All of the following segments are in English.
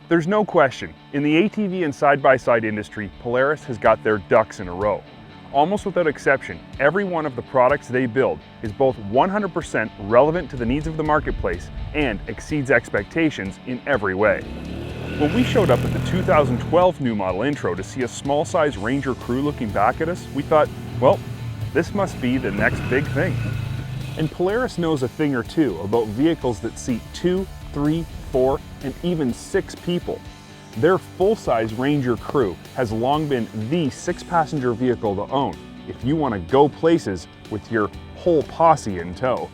There's no question, in the ATV and side-by-side industry, Polaris has got their ducks in a row. Almost without exception, every one of the products they build is both 100% relevant to the needs of the marketplace and exceeds expectations in every way. When we showed up at the 2012 new model intro to see a small-size Ranger crew looking back at us, we thought, well, this must be the next big thing. And Polaris knows a thing or two about vehicles that seat 2, 3, 4, and even 6 people. Their full-size Ranger crew has long been the 6-passenger vehicle to own if you want to go places with your whole posse in tow.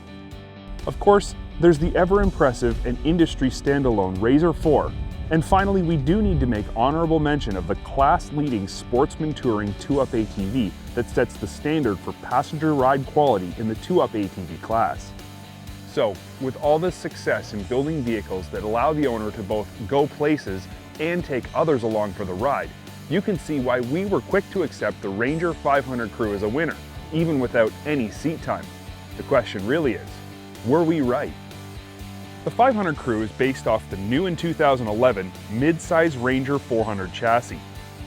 Of course, there's the ever-impressive and industry standalone Razor 4, and finally we do need to make honorable mention of the class-leading Sportsman Touring 2-Up ATV that sets the standard for passenger ride quality in the 2-Up ATV class. So, with all this success in building vehicles that allow the owner to both go places and take others along for the ride, you can see why we were quick to accept the Ranger 500 crew as a winner, even without any seat time. The question really is, were we right? The 500 crew is based off the new in 2011 mid-size Ranger 400 chassis.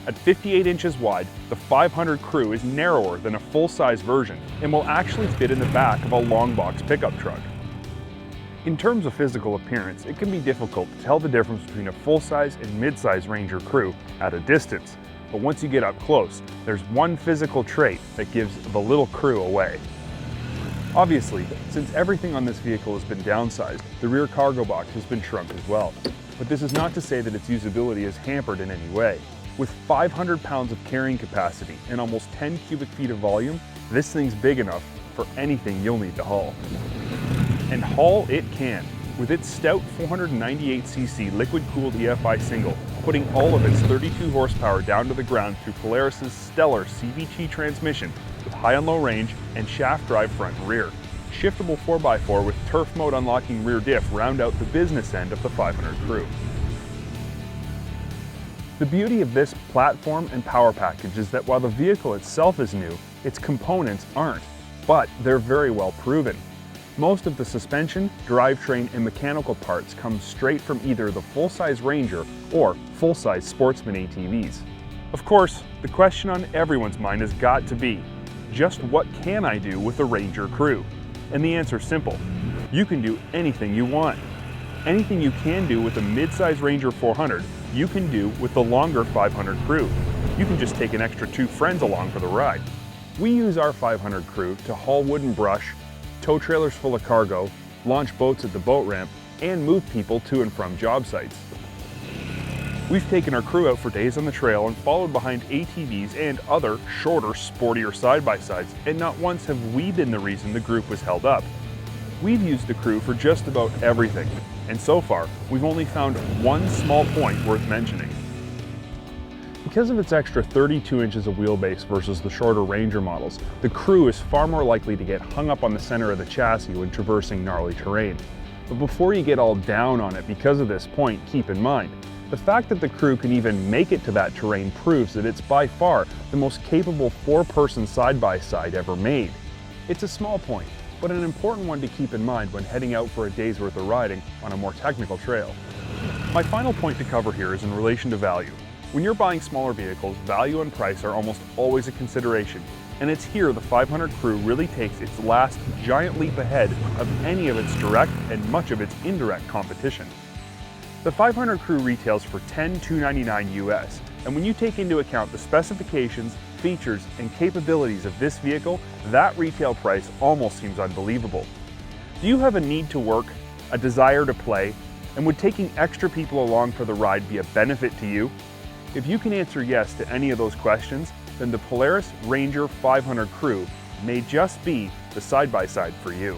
At 58 inches wide, the 500 crew is narrower than a full-size version and will actually fit in the back of a long box pickup truck. In terms of physical appearance, it can be difficult to tell the difference between a full-size and mid-size Ranger crew at a distance, but once you get up close, there's one physical trait that gives the little crew away. Obviously, since everything on this vehicle has been downsized, the rear cargo box has been shrunk as well. But this is not to say that its usability is hampered in any way. With 500 pounds of carrying capacity and almost 10 cubic feet of volume, this thing's big enough for anything you'll need to haul. And haul it can, with its Stout 498cc Liquid-Cooled Efi single, putting all of its 32 horsepower down to the ground through Polaris's stellar CVT transmission with high and low range and shaft drive front and rear. Shiftable 4x4 with turf mode unlocking rear diff round out the business end of the 500 crew. The beauty of this platform and power package is that while the vehicle itself is new, its components aren't, but they're very well proven. Most of the suspension, drivetrain, and mechanical parts come straight from either the full-size Ranger or full-size Sportsman ATVs. Of course, the question on everyone's mind has got to be, just what can I do with the Ranger crew? And the answer's simple. You can do anything you want. Anything you can do with a mid-size Ranger 400, you can do with the longer 500 crew. You can just take an extra 2 friends along for the ride. We use our 500 crew to haul wood and brush, tow trailers full of cargo, launch boats at the boat ramp, and move people to and from job sites. We've taken our crew out for days on the trail and followed behind ATVs and other, shorter, sportier side-by-sides, and not once have we been the reason the group was held up. We've used the crew for just about everything, and so far, we've only found one small point worth mentioning. Because of its extra 32 inches of wheelbase versus the shorter Ranger models, the crew is far more likely to get hung up on the center of the chassis when traversing gnarly terrain. But before you get all down on it because of this point, keep in mind, the fact that the crew can even make it to that terrain proves that it's by far the most capable 4-person side-by-side ever made. It's a small point, but an important one to keep in mind when heading out for a day's worth of riding on a more technical trail. My final point to cover here is in relation to value. When you're buying smaller vehicles, value and price are almost always a consideration, and it's here the 500 crew really takes its last giant leap ahead of any of its direct and much of its indirect competition. The 500 crew retails for $10,299 US, and when you take into account the specifications, features, and capabilities of this vehicle, that retail price almost seems unbelievable. Do you have a need to work, a desire to play, and would taking extra people along for the ride be a benefit to you? If you can answer yes to any of those questions, then the Polaris Ranger 500 crew may just be the side-by-side for you.